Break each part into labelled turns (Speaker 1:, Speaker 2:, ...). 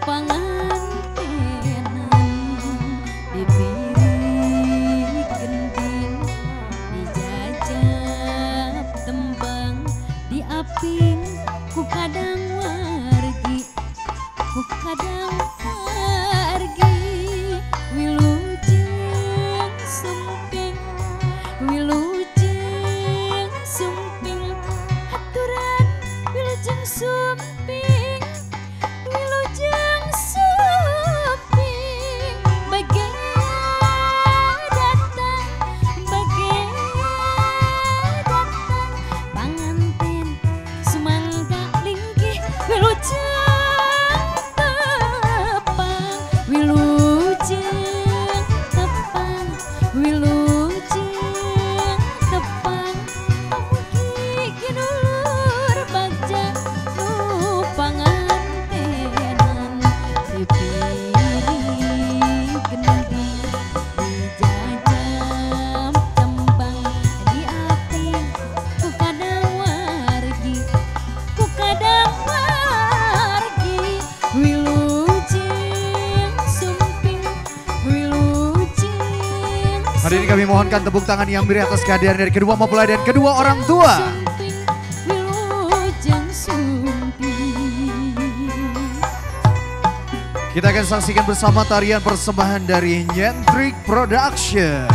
Speaker 1: pangantenan dipiri gending dijajab tembang diaping ku kadang wargi ku kadang wargi wilujeng sumping wilujeng sumping haturan wilujeng sumping wilujeng sumping bagea datang panganten sumangga linggih wilujeng tepang wilujeng tepang wilujeng tepang pamugi kinulur bagja nu pangantenan dipiri gending dijajam tembang diaping ku kadang wargi wilujeng sumping wilujeng
Speaker 2: Hadirin kami mohonkan tepuk tangan yang meriah atas kehadiran dari kedua mempelai dan kedua orang tua.
Speaker 1: sumping wilujeng sumping.
Speaker 2: Kita akan saksikan bersama tarian persembahan dari Nyentrik Production.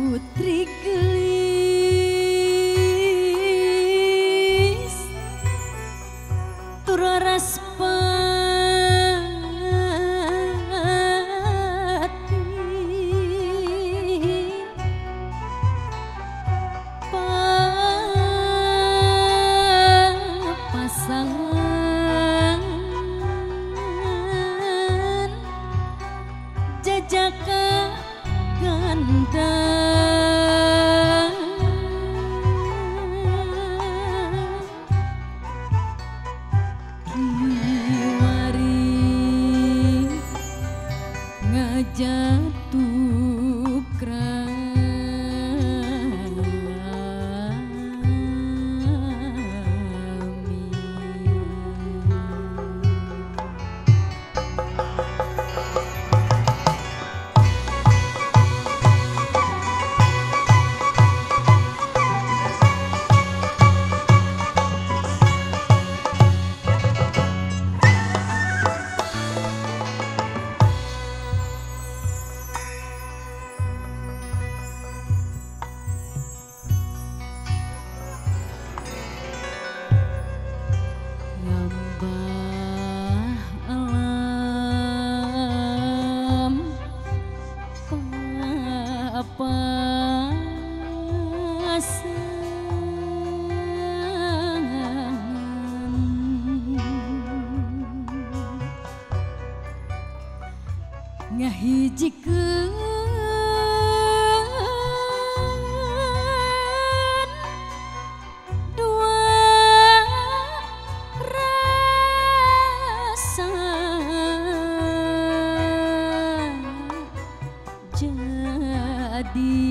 Speaker 1: Putri gelis turaras pati pasangan jajaka ganda kiwari ngajatuh ngahijikeun dua rasa jadi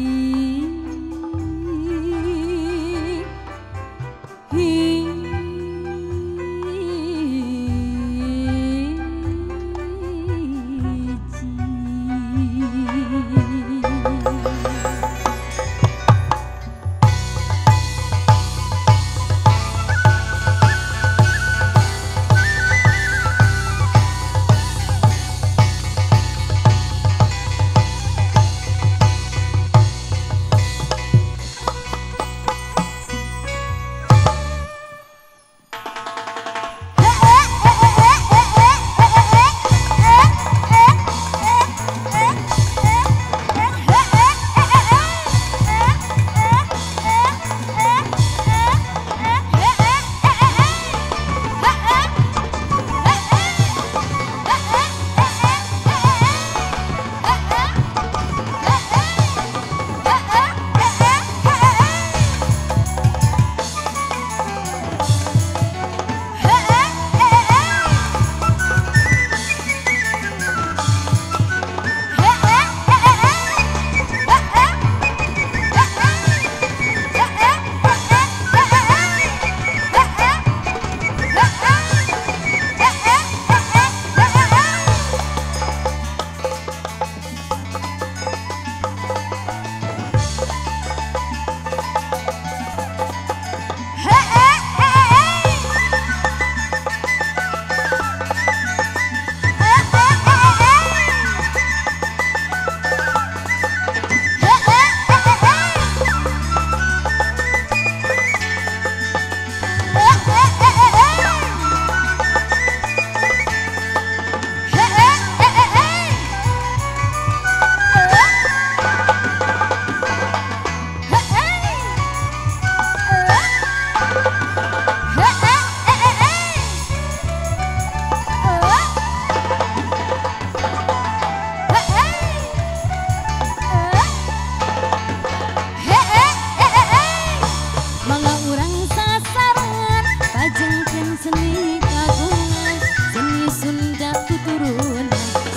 Speaker 1: seni kagungan, seni Sunda tuturun,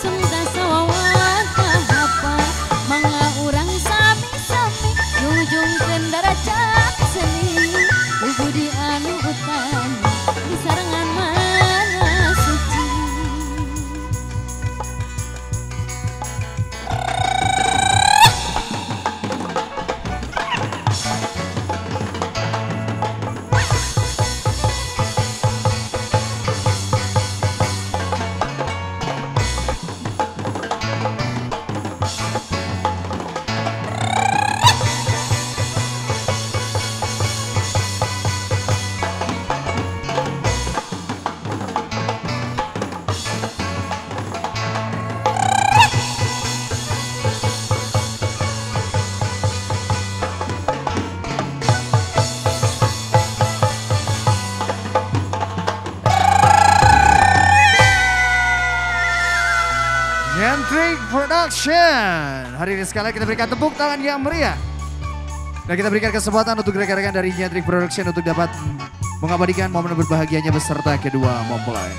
Speaker 1: Sunda sawawan kahapa, mangga urang sami-sami, nyujungkeun darajat seni, budi anu utami, di sarangan mana suci.
Speaker 2: Nyentrik Production. Hari ini sekali kita berikan tepuk tangan yang meriah. Dan kita berikan kesempatan untuk rekan-rekan dari Nyentrik Production untuk dapat mengabadikan momen berbahagianya beserta kedua mempelai.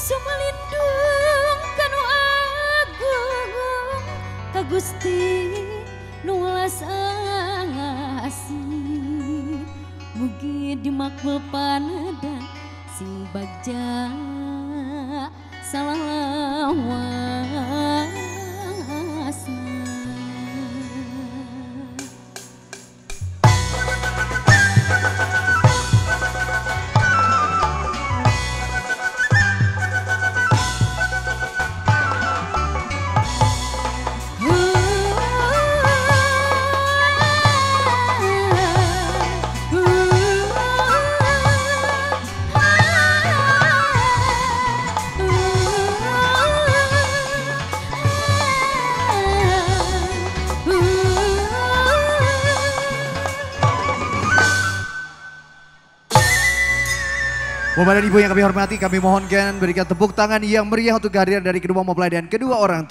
Speaker 1: Sumalindung kanu agung ka Gusti nu welas asih, mugi dimakbul panedan sing bagja salawasna.
Speaker 2: Bapak dan Ibu yang kami hormati, kami mohonkan berikan tepuk tangan yang meriah untuk kehadiran dari kedua mempelai dan kedua orang tua.